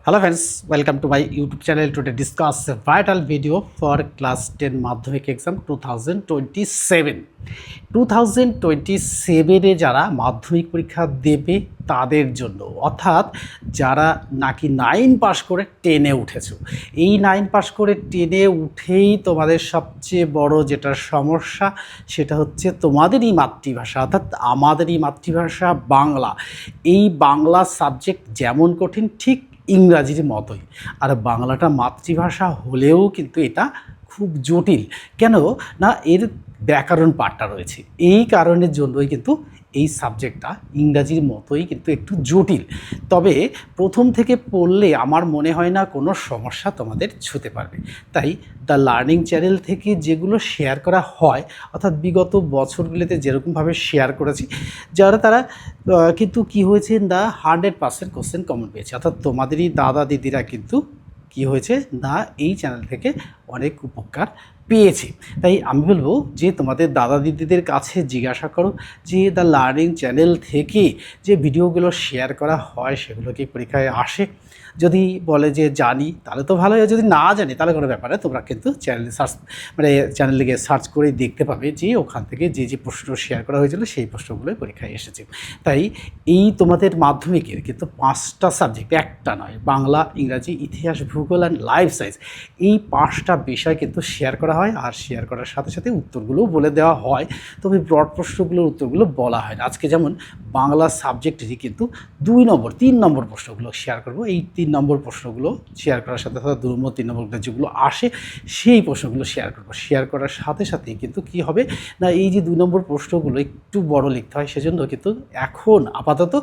Hello friends, welcome to my YouTube channel. Today discuss a vital video for class 10 মাধ্যমিক exam 2027. 2027 যারা মাধ্যমিক পরীক্ষা দেবে তাদের জন্য, অর্থাৎ যারা নাকি 9 পাস করে 10-এ উঠেছো, এই 9 পাস করে 10-এ উঠেই তোমাদের সবচেয়ে বড় যেটা সমস্যা সেটা হচ্ছে তোমাদেরই মাতৃভাষা, অর্থাৎ আমাদেরই মাতৃভাষা বাংলা। এই বাংলা সাবজেক্ট যেমন কঠিন ঠিক ইংরাজির মতোই, আর বাংলাটা মাতৃভাষা হলেও কিন্তু এটা খুব জটিল। কেন না, এর ব্যাকরণ পাঠটা রয়েছে, এই কারণের জন্যই কিন্তু এই সাবজেক্টটা ইংরাজির মতোই কিন্তু একটু জটিল। তবে প্রথম থেকে পড়লে আমার মনে হয় না কোনো সমস্যা তোমাদের ছুঁতে পারবে। তাই দ্য লার্নিং চ্যানেল থেকে যেগুলো শেয়ার করা হয়, অর্থাৎ বিগত বছরগুলিতে যেরকমভাবে শেয়ার করেছি, যারা তারা কিন্তু কি হয়েছে না 100% কোশ্চেন কমন পেয়েছে, অর্থাৎ তোমাদেরই দাদা দিদিরা কিন্তু কি হয়েছে না এই চ্যানেল থেকে অনেক উপকার পেয়েছি। তাই আমি বলবো যে তোমাদের দাদা দিদিদের কাছে জিজ্ঞাসা করো যে দ্য লার্নিং চ্যানেল থেকে যে ভিডিওগুলো শেয়ার করা হয় সেগুলো কি পরীক্ষায় আসে। যদি বলে যে জানি তাহলে তো ভালোই, যদি না জানি তাহলে কোনো ব্যাপারে তোমরা কিন্তু চ্যানেলে গিয়ে সার্চ করে দেখতে পাবে যে ওখান থেকে যে যে প্রশ্ন শেয়ার করা হয়েছিল সেই প্রশ্নগুলোই পরীক্ষায় এসেছে। তাই এই তোমাদের মাধ্যমিকের কিন্তু 5টা সাবজেক্ট, একটা নয়, বাংলা, ইংরাজি, ইতিহাস, ভূগোল অ্যান্ড লাইফ সায়েন্স, এই 5টা বিষয় কিন্তু শেয়ার করা হয়। আর শেয়ার করার সাথে সাথে উত্তরগুলোও বলে দেওয়া হয়, তবে ব্রড প্রশ্নগুলোর উত্তরগুলো বলা হয় না। আজকে যেমন বাংলা সাবজেক্টেরই কিন্তু 2 নম্বর 3 নম্বর প্রশ্নগুলো শেয়ার করব। এই 3 নম্বর প্রশ্নগুলো শেয়ার করার সাথে সাথে 2 নম্বর 3 নম্বর যেগুলো আসে সেই প্রশ্নগুলো শেয়ার করব। শেয়ার করার সাথে সাথেই কিন্তু কি হবে না, এই যে 2 নম্বর প্রশ্নগুলো একটু বড় লিখতে হয়, সেজন্য কিন্তু এখন আপাতত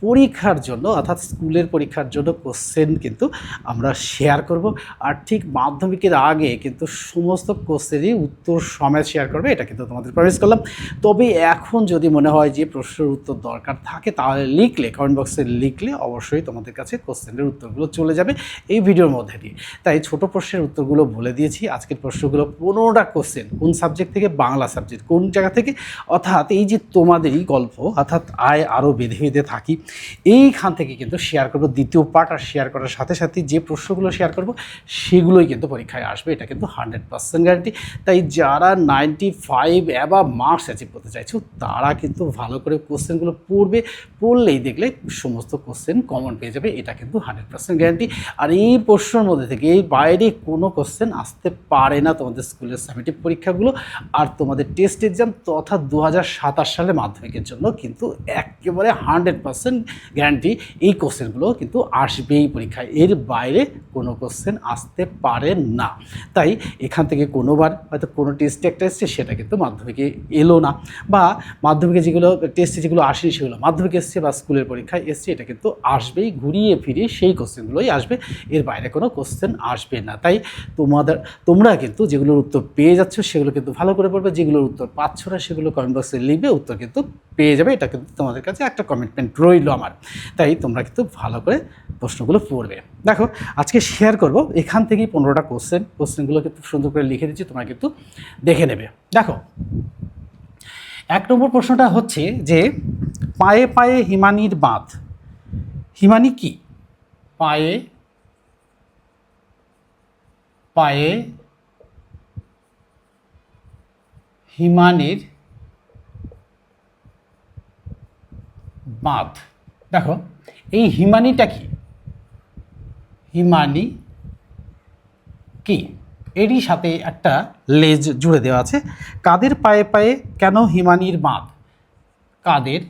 পরীক্ষার জন্য, অর্থাৎ স্কুলের পরীক্ষার জন্য কোশ্চেন কিন্তু আমরা শেয়ার করব। আর ঠিক মাধ্যমিকের আগে কিন্তু সমস্ত কোশ্চেনই উত্তর সমেত শেয়ার করবে, এটা কিন্তু তোমাদের প্রমিস করলাম। তবে এখন যদি মনে হয় যে প্রশ্নের উত্তর দরকার থাকে তাহলে লিখলে, কমেন্ট বক্সে লিখলে অবশ্যই তোমাদের কাছে কোশ্চেনের উত্তরগুলো চলে যাবে এই ভিডিওর মধ্যে দিয়ে। তাই ছোট প্রশ্নের উত্তরগুলো বলে দিয়েছি। আজকের প্রশ্নগুলো 15টা কোশ্চেন, কোন সাবজেক্ট থেকে, বাংলা সাবজেক্ট কোন জায়গা থেকে, অর্থাৎ এই যে তোমাদেরই গল্প, অর্থাৎ আয় আরও বেঁধে বেঁধে থাকি, এইখান থেকে কিন্তু শেয়ার করবো দ্বিতীয় পার্ট। আর শেয়ার করার সাথে সাথে যে প্রশ্নগুলো শেয়ার করব সেগুলোই কিন্তু পরীক্ষায় আসবে, এটা কিন্তু 100% গ্যারান্টি। তাই যারা 95 অ্যাবাভ মার্কস অ্যাচিভ করতে চাইছো তারা কিন্তু ভালো করে কোশ্চেনগুলো পড়লেই দেখলে সমস্ত কোশ্চেন কমন পেয়ে যাবে, এটা কিন্তু 100% গ্যারান্টি। আর এই প্রশ্নের মধ্যে থেকে এই বাইরে কোনো কোশ্চেন আসতে পারে না তোমাদের স্কুলের সামেটিভ পরীক্ষাগুলো আর তোমাদের টেস্ট এক্সাম তথা 2027 সালে মাধ্যমিকের জন্য কিন্তু একেবারে 100% গ্যারান্টি এই কোশ্চেনগুলো কিন্তু আসবেই পরীক্ষায়, এর বাইরে কোনো কোশ্চেন আসতে পারে না। তাই এখান থেকে কোনোবার হয়তো কোনো টেস্টে একটা এসছে সেটা কিন্তু মাধ্যমিকে এলো না, বা মাধ্যমিকে যেগুলো টেস্টে যেগুলো আসেনি সেগুলো মাধ্যমিকে এসছে বা স্কুলের পরীক্ষায় এসছে, এটা কিন্তু আসবেই, ঘুরিয়ে ফিরিয়ে সেই কোশ্চেনগুলোই আসবে, এর বাইরে কোনো কোশ্চেন আসবে না। তাই তোমরা কিন্তু যেগুলোর উত্তর পেয়ে যাচ্ছ সেগুলো কিন্তু ভালো করে পড়বে, যেগুলোর উত্তর পাচ্ছ না সেগুলো কমেন্ট বক্সে লিখবে, উত্তর কিন্তু পেয়ে যাবে, এটা কিন্তু তোমাদের কাছে একটা কমিটমেন্ট রইল আমার। তাই তোমরা কিন্তু ভালো করে প্রশ্নগুলো পড়বে। দেখো আজকে শেয়ার করব এখান থেকেই 15টা কোশ্চেনগুলো কিন্তু সুন্দর করে লিখে দিচ্ছি, তোমরা কিন্তু দেখে নেবে। দেখো 1 নম্বর প্রশ্নটা হচ্ছে যে পায়ে পায়ে হিমানির বাঁধ, হিমানি কি? পায়ে পায়ে হিমানির বাঁধ। দেখো এই হিমানিটা কি, হিমানি কি, এরই সাথে একটা লেজ জুড়ে দেওয়া আছে। কাদের পায়ে পায়ে কেন হিমানির বাঁধ, কাদের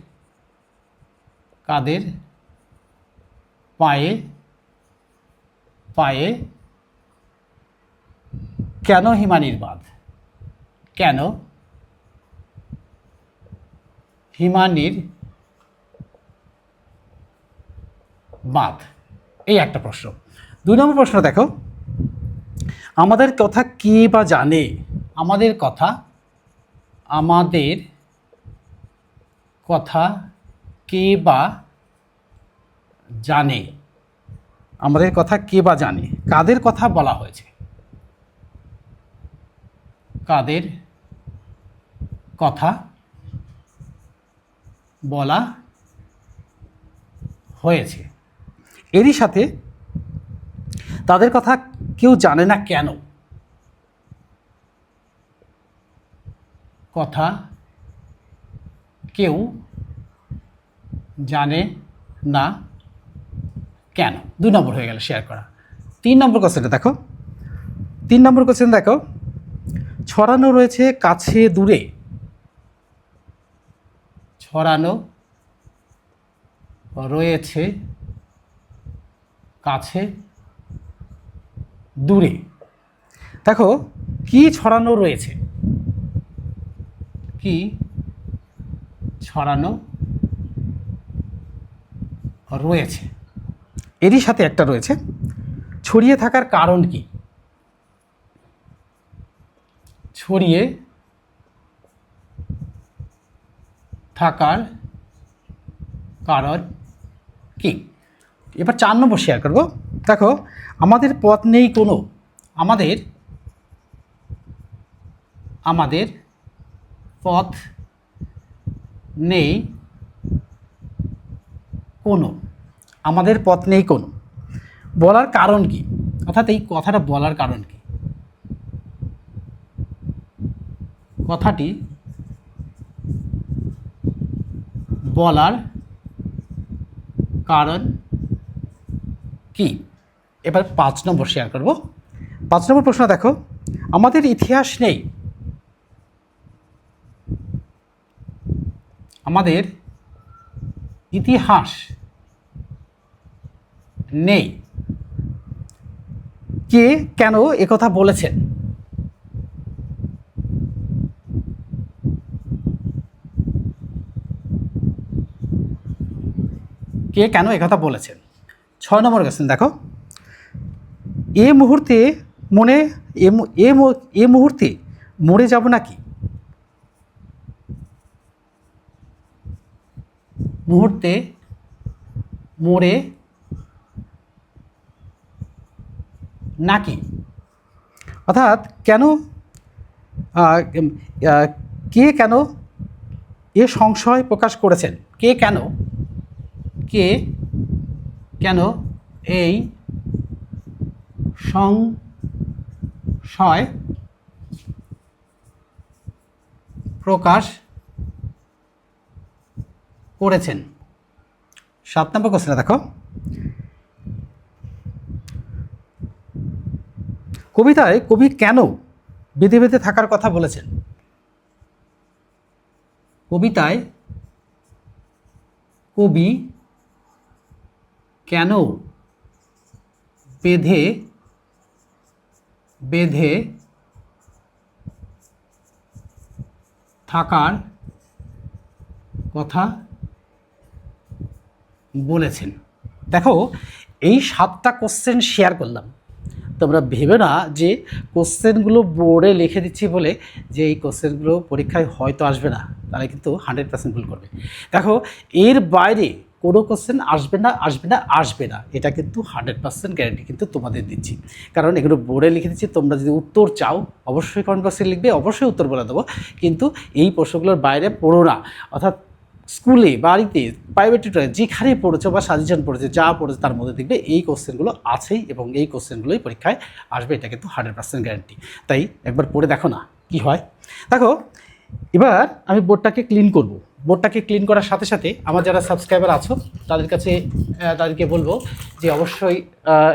কাদের পায়ে পায়ে কেন হিমানির বাঁধ, কেন হিমানির বাঁধ, এই একটা প্রশ্ন। 2 নম্বর প্রশ্ন দেখো, আমাদের কথা কে বা জানে, আমাদের কথা কে বা জানে, আমাদের কথা কে বা জানে, কাদের কথা বলা হয়েছে, কাদের কথা বলা হয়েছে। এরই সাথে তাদের কথা কেউ জানে না কেন? কথা কেউ জানে না কেন? 2 নম্বর হয়ে গেল শেয়ার করা। 3 নম্বর কোশ্চেনটা দেখো। 3 নম্বর কোশ্চেন দেখো, ছড়ানো রয়েছে কাছে দূরে। ছড়ানো রয়েছে কাছে দূরে। দেখো কি ছড়ানো রয়েছে, কি ছড়ানো রয়েছে, এরই সাথে একটা রয়েছে ছড়িয়ে থাকার কারণ কি? ছড়িয়ে থাকার কারণ কি? এবার 4 নম্বর শেয়ার করব। দেখো আমাদের পথ নেই কোনো, আমাদের পথ নেই কোনো, আমাদের পথ নেই কোনো বলার কারণ কি? অর্থাৎ এই কথাটা বলার কারণ কি? কথাটি বলার কারণ কি? এবার 5 নম্বর শেয়ার করব। 5 নম্বর প্রশ্ন দেখো, আমাদের ইতিহাস নেই, আমাদের ইতিহাস নেই, কে কেন একথা বলেছেন? কে কেন একথা বলেছেন? 6 নম্বর কোশ্চেন দেখো, এ মুহূর্তে মনে এ মুহূর্তে মরে যাব নাকি? মুহূর্তে মরে নাকি? অর্থাৎ কেন কে কেন এ সংশয় প্রকাশ করেছেন? কে কেন এই সংশয় প্রকাশ করেছেন? 7 নম্বর কোশ্চেনটা দেখো, কবিতায় কবি কেন বেঁধে বেঁধে থাকার কথা বলেছেন? কবিতায় কবি কেন বেঁধে বেঁধে থাকার কথা বলেছেন? দেখো এই 7টা কোশ্চেন শেয়ার করলাম, তোমরা ভেবে না যে কোশ্চেনগুলো বোর্ডে লিখে দিচ্ছি বলে যে এই কোশ্চেনগুলো পরীক্ষায় হয়তো আসবে না, তারা কিন্তু 100% ভুল করবে। দেখো এর বাইরে কোনো কোশ্চেন আসবে না, এটা কিন্তু 100% গ্যারান্টি কিন্তু তোমাদের দিচ্ছি, কারণ এগুলো বোর্ডে লিখে দিচ্ছি। তোমরা যদি উত্তর চাও অবশ্যই কমেন্ট বক্সে লিখবে, অবশ্যই উত্তর বলে দেবো, কিন্তু এই প্রশ্নগুলোর বাইরে পড়ো না। অর্থাৎ স্কুলে, বাড়িতে, প্রাইভেট টিউটরে যেখানে পড়েছো বা সাজেশন পড়েছে, যা পড়েছে তার মধ্যে দেখবে এই কোশ্চেনগুলো আছেই এবং এই কোশ্চেনগুলোই পরীক্ষায় আসবে, এটা কিন্তু 100% গ্যারান্টি। তাই একবার পড়ে দেখো না কি হয়। দেখো এবার আমি বোর্ডটাকে ক্লিন করব। বোর্ডটাকে ক্লিন করার সাথে সাথে আমার যারা সাবস্ক্রাইবার আছো তাদেরকে বলবো যে অবশ্যই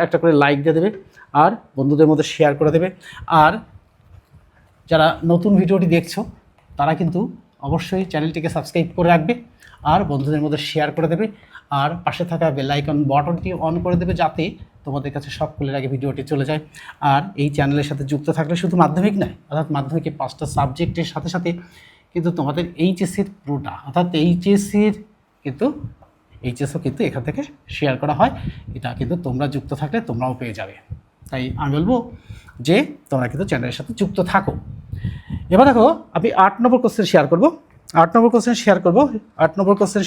একটা করে লাইক দিয়ে দেবে আর বন্ধুদের মধ্যে শেয়ার করে দেবে। আর যারা নতুন ভিডিওটি দেখছো তারা কিন্তু অবশ্যই চ্যানেলটিকে সাবস্ক্রাইব করে রাখবে আর বন্ধুদের মধ্যে শেয়ার করে দেবে আর পাশে থাকা বেল আইকন বাটনটি অন করে দেবে যাতে তোমাদের কাছে সকলের আগে ভিডিওটি চলে যায়। আর এই চ্যানেলের সাথে যুক্ত থাকলে শুধু মাধ্যমিক নয়, অর্থাৎ মাধ্যমিকের 5টা সাবজেক্টের সাথে সাথে কিন্তু তোমাদের এইচএসসির পুরোটা, অর্থাৎ এইচএসও কিন্তু এখান থেকে শেয়ার করা হয়। এটা কিন্তু তোমরা যুক্ত থাকলে তোমরাও পেয়ে যাবে। তাই আমি বলবো যে তোমরা কিন্তু চ্যানেলের সাথে যুক্ত থাকো। এবার দেখো আমি 8 নম্বর কোশ্চেন শেয়ার করব। 8 নম্বর কোশ্চেন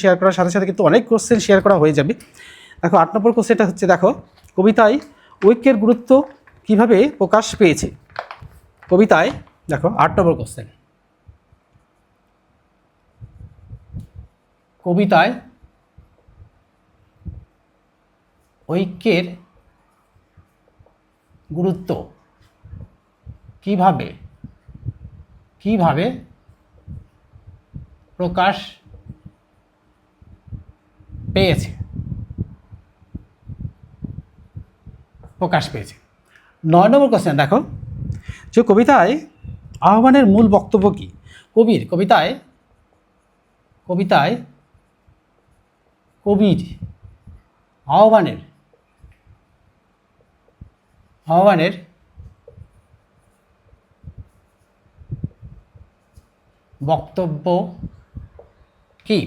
শেয়ার করার সাথে সাথে কিন্তু অনেক কোশ্চেন শেয়ার করা হয়ে যাবে। দেখো 8 নম্বর কোশ্চেনটা হচ্ছে, দেখো কবিতায় ঐক্যের গুরুত্ব কিভাবে প্রকাশ পেয়েছে? কবিতায় দেখো 8 নম্বর কোশ্চেন, কবিতায় ঐক্যের গুরুত্ব কিভাবে কিভাবে প্রকাশ পেয়েছে 9 নম্বর কোশ্চেন দেখো, যে কবিতায় আহ্বানের মূল বক্তব্য কি? কবিতায় কবির আহ্বানের বক্তব্য কি?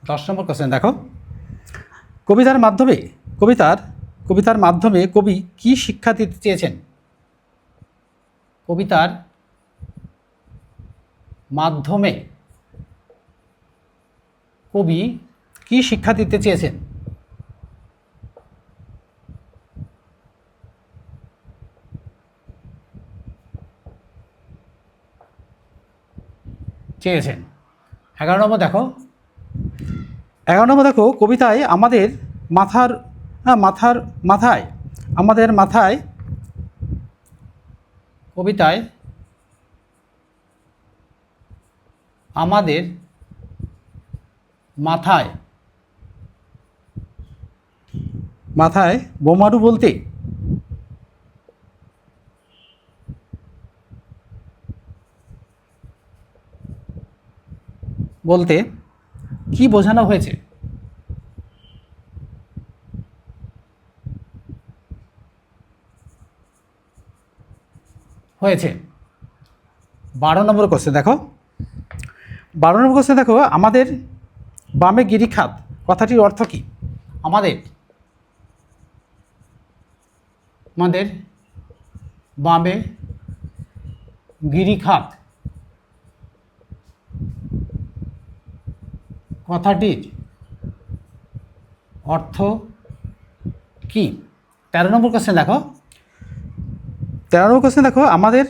10 নম্বর কোশ্চেন দেখো, কবিতার মাধ্যমে কবি কি শিক্ষা দিতে চেয়েছেন? কবিতার মাধ্যমে কবি কি শিক্ষা দিতে চেয়েছেন? চেয়েছেন। 11 নম্বর দেখো, কবিতায় আমাদের মাথায় কবিতায় আমাদের মাথায় বোমারু বলতে কি বোঝানো হয়েছে? হয়েছে। 12 নম্বর কোশ্চেন দেখো, আমাদের বামে গিরিখাত কথাটির অর্থ কি? আমাদের বামে গিরিখাত কথাটির অর্থ কি? 13 নম্বর কোশ্চেন দেখো, আমাদের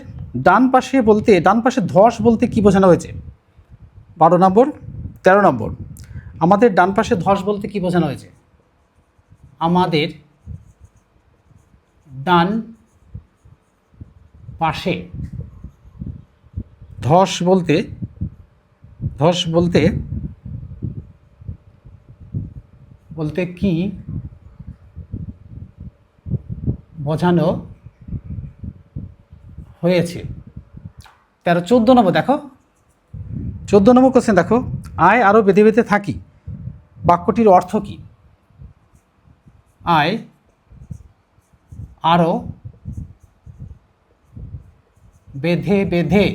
ডান পাশে ধস বলতে কি বোঝানো হয়েছে? 13 নম্বর, আমাদের ডান পাশে ধস বলতে কি বোঝানো হয়েছে? আমাদের ডান পাশে ধস বলতে কি বোঝানো হয়েছে? 14 নম্বর দেখো, 14 নম্বর কোশ্চেন দেখো, আয় আরও বেঁধে বেঁধে থাকি বাক্যটির অর্থ কি? আয় আরও বেঁধে বেঁধে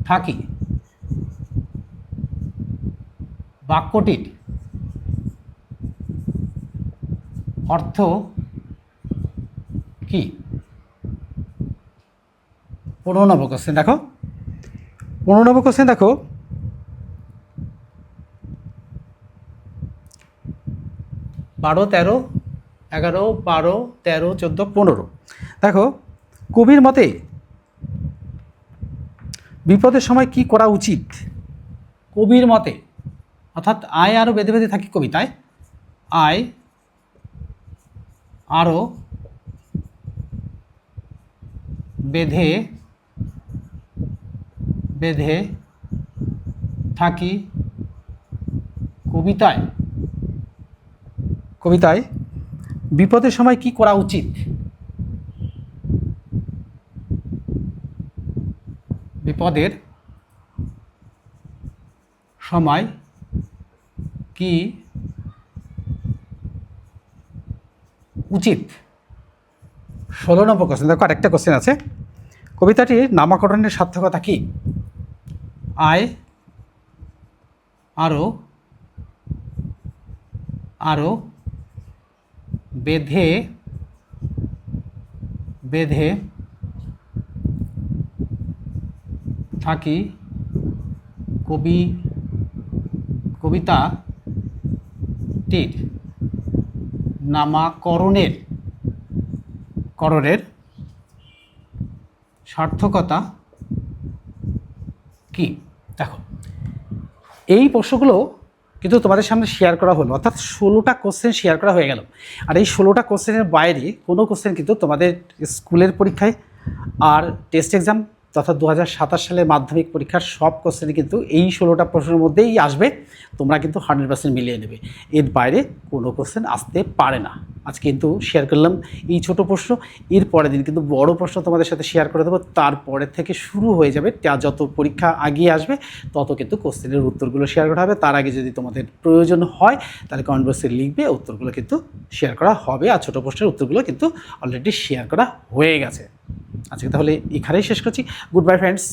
থাকি বাক্যটির অর্থ কি? 15 নম্বর কোশ্চেন দেখো, 12, 13, 11, 12, 13, 14, 15 দেখো, কবির মতে বিপদের সময় কি করা উচিত? কবির মতে, অর্থাৎ আয় আরও বেঁধে বেঁধে থাকি কবিতায় আয় আরও বেঁধে বেঁধে থাকি কবিতায় বিপদের সময় কি করা উচিত? বিপদের সময় কি উচিত? 16 নম্বর কোশ্চেন দেখো, আরেকটা কোশ্চেন আছে, কবিতাটির নামকরণের সার্থকতা কি? আয় আরও বেঁধে বেঁধে থাকি কবিতাটির নামাকরণের সার্থকতা কি? দেখো, এই প্রশ্নগুলো কিন্তু তোমাদের সামনে শেয়ার করা হলো, অর্থাৎ 16টা কোশ্চেন শেয়ার করা হয়ে গেল। আর এই 16টা কোশ্চেনের বাইরে কোনো কোশ্চেন কিন্তু তোমাদের স্কুলের পরীক্ষায় আর টেস্ট এক্সাম তথা 2027 সালের মাধ্যমিক পরীক্ষার সব কোশ্চেনই কিন্তু এই 16টা প্রশ্নের মধ্যেই আসবে। তোমরা কিন্তু 100% মিলিয়ে নেবে, এর বাইরে কোনো কোশ্চেন আসতে পারে না। আজ কিন্তু শেয়ার করলাম এই ছোট প্রশ্ন, এর পরের দিন কিন্তু বড় প্রশ্ন তোমাদের সাথে শেয়ার করে দেবো। তারপরে থেকে শুরু হয়ে যাবে, যত পরীক্ষা আগিয়ে আসবে তত কিন্তু কোশ্চেনের উত্তরগুলো শেয়ার করা হবে। তার আগে যদি তোমাদের প্রয়োজন হয় তাহলে কমেন্ট বক্সে লিখবে, উত্তরগুলো কিন্তু শেয়ার করা হবে। আর ছোটো প্রশ্নের উত্তরগুলো কিন্তু অলরেডি শেয়ার করা হয়ে গেছে। আজকে তাহলে এখানেই শেষ করছি। Good bye friends.